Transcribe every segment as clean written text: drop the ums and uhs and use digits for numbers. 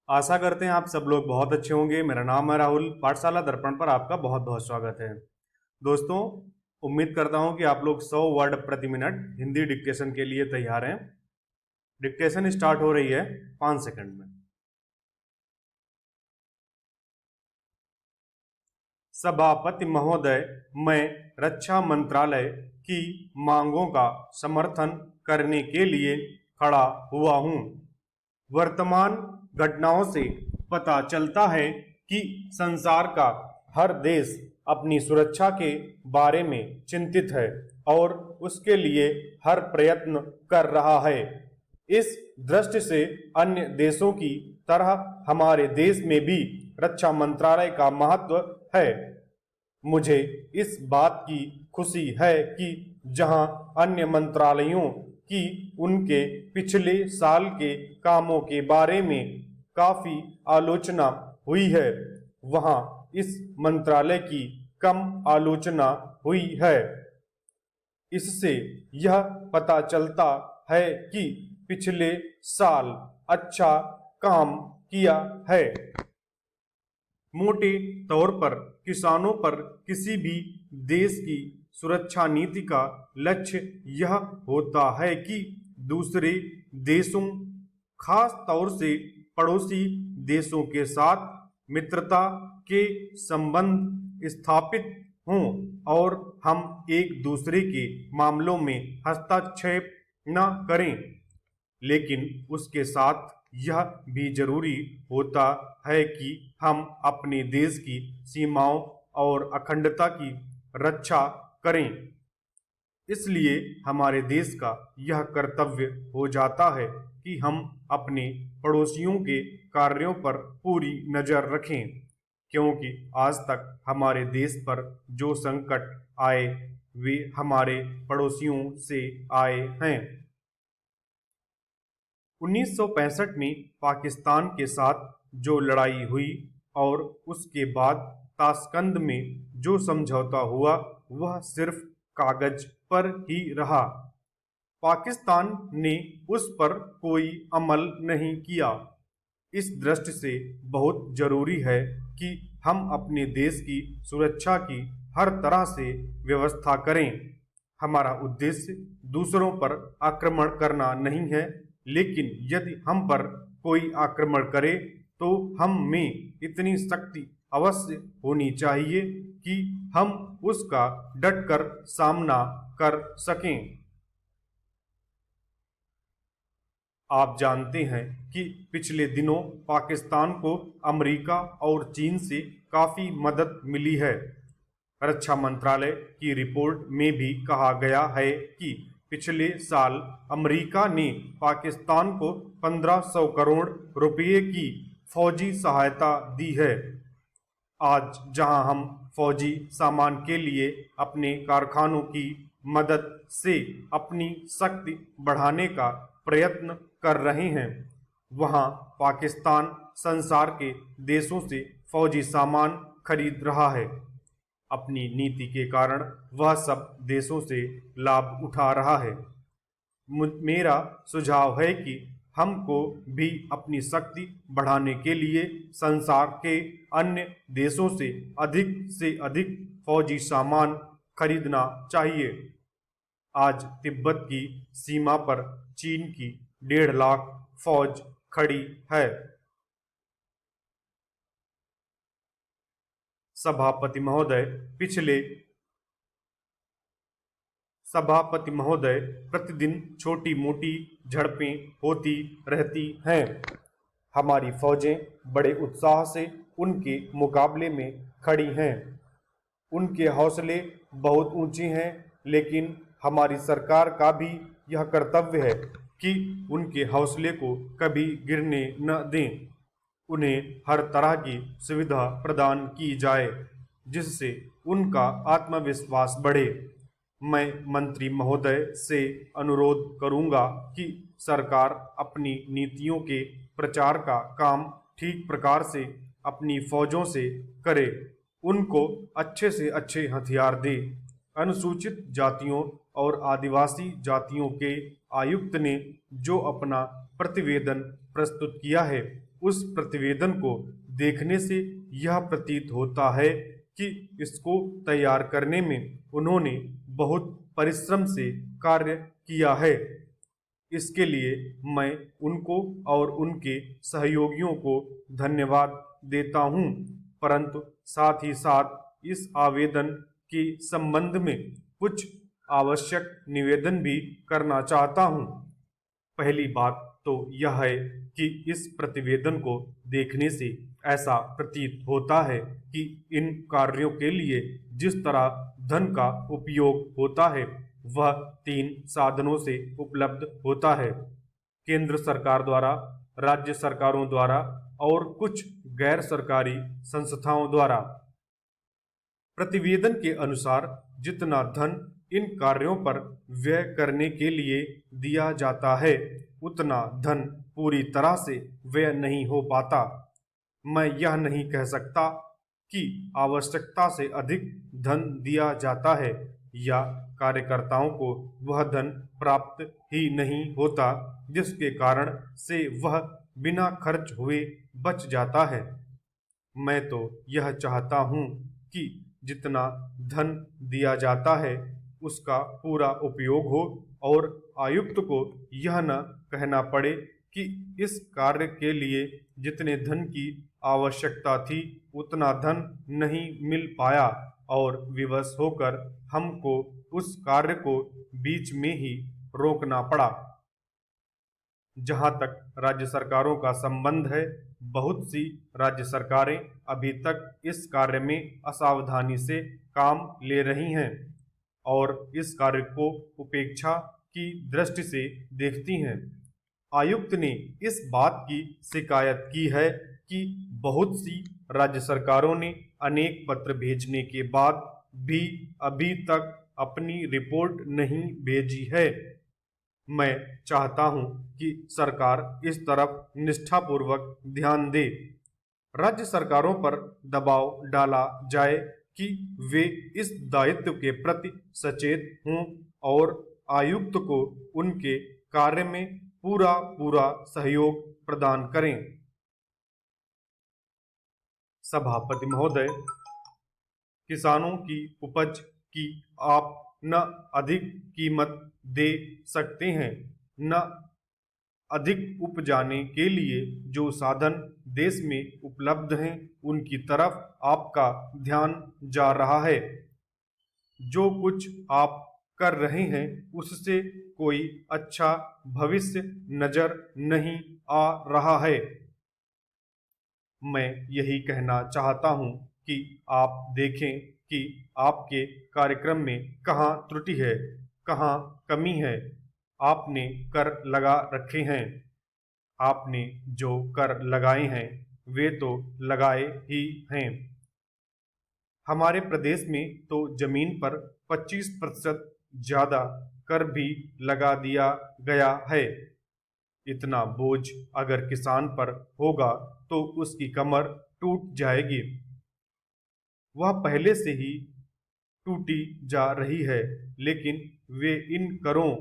आशा करते हैं आप सब लोग बहुत अच्छे होंगे। मेरा नाम है राहुल। पाठशाला दर्पण पर आपका बहुत बहुत स्वागत है। दोस्तों, उम्मीद करता हूं कि आप लोग 100 वर्ड प्रति मिनट हिंदी डिक्टेशन के लिए तैयार हैं। डिक्टेशन स्टार्ट हो रही है 5 सेकंड में। सभापति महोदय, मैं रक्षा मंत्रालय की मांगों का समर्थन करने के लिए खड़ा हुआ हूं। वर्तमान घटनाओं से पता चलता है कि संसार का हर देश अपनी सुरक्षा के बारे में चिंतित है और उसके लिए हर प्रयत्न कर रहा है। इस दृष्टि से अन्य देशों की तरह हमारे देश में भी रक्षा मंत्रालय का महत्व है। मुझे इस बात की खुशी है कि जहां अन्य मंत्रालयों की उनके पिछले साल के कामों के बारे में काफी आलोचना हुई है, वहां इस मंत्रालय की कम आलोचना हुई है। इससे यह पता चलता है कि पिछले साल अच्छा काम किया है। मोटे तौर पर किसानों पर किसी भी देश की सुरक्षा नीति का लक्ष्य यह होता है कि दूसरे देशों, खास तौर से पड़ोसी देशों के साथ मित्रता के संबंध स्थापित हों और हम एक दूसरे के मामलों में हस्तक्षेप न करें। लेकिन उसके साथ यह भी जरूरी होता है कि हम अपने देश की सीमाओं और अखंडता की रक्षा करें। इसलिए हमारे देश का यह कर्तव्य हो जाता है कि हम अपने पड़ोसियों के कार्यों पर पूरी नजर रखें, क्योंकि आज तक हमारे देश पर जो संकट आए वे हमारे पड़ोसियों से आए हैं। 1965 में पाकिस्तान के साथ जो लड़ाई हुई और उसके बाद ताशकंद में जो समझौता हुआ, वह सिर्फ कागज पर ही रहा। पाकिस्तान ने उस पर कोई अमल नहीं किया। इस दृष्टि से बहुत जरूरी है कि हम अपने देश की सुरक्षा की हर तरह से व्यवस्था करें। हमारा उद्देश्य दूसरों पर आक्रमण करना नहीं है, लेकिन यदि हम पर कोई आक्रमण करे तो हम में इतनी शक्ति अवश्य होनी चाहिए कि हम उसका डटकर सामना कर सकें। आप जानते हैं कि पिछले दिनों पाकिस्तान को अमेरिका और चीन से काफी मदद मिली है। रक्षा मंत्रालय की रिपोर्ट में भी कहा गया है कि पिछले साल अमेरिका ने पाकिस्तान को 1500 करोड़ रुपए की फौजी सहायता दी है। आज जहां हम फौजी सामान के लिए अपने कारखानों की मदद से अपनी शक्ति बढ़ाने का प्रयत्न कर रहे हैं, वहां पाकिस्तान संसार के देशों से फौजी सामान खरीद रहा है। अपनी नीति के कारण वह सब देशों से लाभ उठा रहा है। मेरा सुझाव है कि हमको भी अपनी शक्ति बढ़ाने के लिए संसार के अन्य देशों से अधिक फौजी सामान खरीदना चाहिए। आज तिब्बत की सीमा पर चीन की 1.5 लाख फौज खड़ी है। सभापति महोदय, प्रतिदिन छोटी मोटी झड़पें होती रहती हैं। हमारी फौजें बड़े उत्साह से उनके मुकाबले में खड़ी हैं। उनके हौसले बहुत ऊंचे हैं, लेकिन हमारी सरकार का भी यह कर्तव्य है कि उनके हौसले को कभी गिरने न दें। उन्हें हर तरह की सुविधा प्रदान की जाए जिससे उनका आत्मविश्वास बढ़े। मैं मंत्री महोदय से अनुरोध करूंगा कि सरकार अपनी नीतियों के प्रचार का काम ठीक प्रकार से अपनी फौजों से करे, उनको अच्छे से अच्छे हथियार दे। अनुसूचित जातियों और आदिवासी जातियों के आयुक्त ने जो अपना प्रतिवेदन प्रस्तुत किया है, उस प्रतिवेदन को देखने से यह प्रतीत होता है कि इसको तैयार करने में उन्होंने बहुत परिश्रम से कार्य किया है। इसके लिए मैं उनको और उनके सहयोगियों को धन्यवाद देता हूं, परंतु साथ ही साथ इस आवेदन के संबंध में कुछ आवश्यक निवेदन भी करना चाहता हूं। पहली बात तो यह है कि इस प्रतिवेदन को देखने से ऐसा प्रतीत होता है कि इन कार्यों के लिए जिस तरह धन का उपयोग होता है वह 3 साधनों से उपलब्ध होता है: केंद्र सरकार द्वारा, राज्य सरकारों द्वारा और कुछ गैर सरकारी संस्थाओं द्वारा। प्रतिवेदन के अनुसार जितना धन इन कार्यों पर व्यय करने के लिए दिया जाता है उतना धन पूरी तरह से व्यय नहीं हो पाता। मैं यह नहीं कह सकता कि आवश्यकता से अधिक धन दिया जाता है या कार्यकर्ताओं को वह धन प्राप्त ही नहीं होता जिसके कारण से वह बिना खर्च हुए बच जाता है। मैं तो यह चाहता हूँ कि जितना धन दिया जाता है उसका पूरा उपयोग हो और आयुक्त को यह न कहना पड़े कि इस कार्य के लिए जितने धन की आवश्यकता थी उतना धन नहीं मिल पाया और विवश होकर हमको उस कार्य को बीच में ही रोकना पड़ा। जहां तक राज्य सरकारों का संबंध है, बहुत सी राज्य सरकारें अभी तक इस कार्य में असावधानी से काम ले रही हैं और इस कार्य को उपेक्षा की दृष्टि से देखती हैं। आयुक्त ने इस बात की शिकायत की है कि बहुत सी राज्य सरकारों ने अनेक पत्र भेजने के बाद भी अभी तक अपनी रिपोर्ट नहीं भेजी है। मैं चाहता हूं कि सरकार इस तरफ निष्ठापूर्वक ध्यान दे। राज्य सरकारों पर दबाव डाला जाए कि वे इस दायित्व के प्रति सचेत हों और आयुक्त को उनके कार्य में पूरा सहयोग प्रदान करें। सभापति महोदय, किसानों की उपज की आप न अधिक कीमत दे सकते हैं, न अधिक उपजाने के लिए जो साधन देश में उपलब्ध हैं उनकी तरफ आपका ध्यान जा रहा है। जो कुछ आप कर रहे हैं उससे कोई अच्छा भविष्य नजर नहीं आ रहा है। मैं यही कहना चाहता हूं कि आप देखें कि आपके कार्यक्रम में कहाँ त्रुटि है, कहाँ कमी है। आपने कर लगा रखे हैं, आपने जो कर लगाए हैं वे तो लगाए ही हैं। हमारे प्रदेश में तो जमीन पर 25% ज्यादा कर भी लगा दिया गया है। इतना बोझ अगर किसान पर होगा तो उसकी कमर टूट जाएगी। वह पहले से ही टूटी जा रही है, लेकिन वे इन करों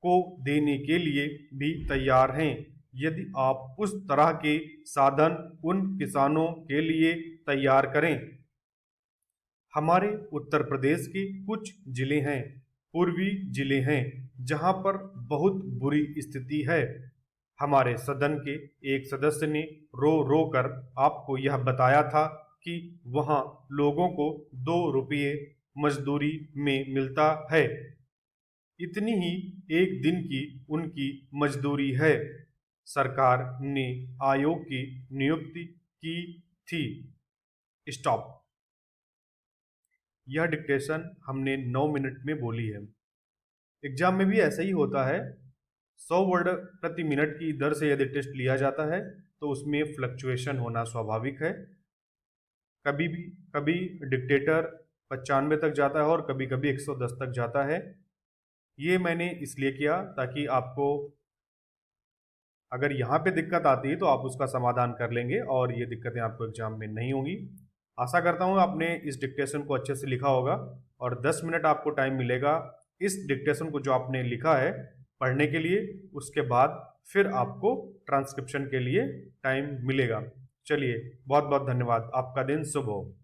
को देने के लिए भी तैयार हैं। यदि आप उस तरह के साधन उन किसानों के लिए तैयार करें। हमारे उत्तर प्रदेश के कुछ जिले हैं, पूर्वी जिले हैं, जहां पर बहुत बुरी स्थिति है। हमारे सदन के एक सदस्य ने रो रो कर आपको यह बताया था कि वहां लोगों को 2 रुपये मजदूरी में मिलता है। इतनी ही एक दिन की उनकी मजदूरी है। सरकार ने आयोग की नियुक्ति की थी। स्टॉप। यह डिक्टेशन हमने 9 मिनट में बोली है। एग्जाम में भी ऐसा ही होता है। 100 वर्ड प्रति मिनट की दर से यदि टेस्ट लिया जाता है तो उसमें फ्लक्चुएशन होना स्वाभाविक है। कभी डिक्टेटर 95 तक जाता है और कभी कभी 110 तक जाता है। ये मैंने इसलिए किया ताकि आपको अगर यहाँ पे दिक्कत आती है तो आप उसका समाधान कर लेंगे और ये दिक्कतें आपको एग्जाम में नहीं होंगी। आशा करता हूँ आपने इस डिक्टेशन को अच्छे से लिखा होगा और 10 मिनट आपको टाइम मिलेगा इस डिक्टेशन को जो आपने लिखा है पढ़ने के लिए। उसके बाद फिर आपको ट्रांसक्रिप्शन के लिए टाइम मिलेगा। चलिए, बहुत बहुत धन्यवाद। आपका दिन शुभ हो।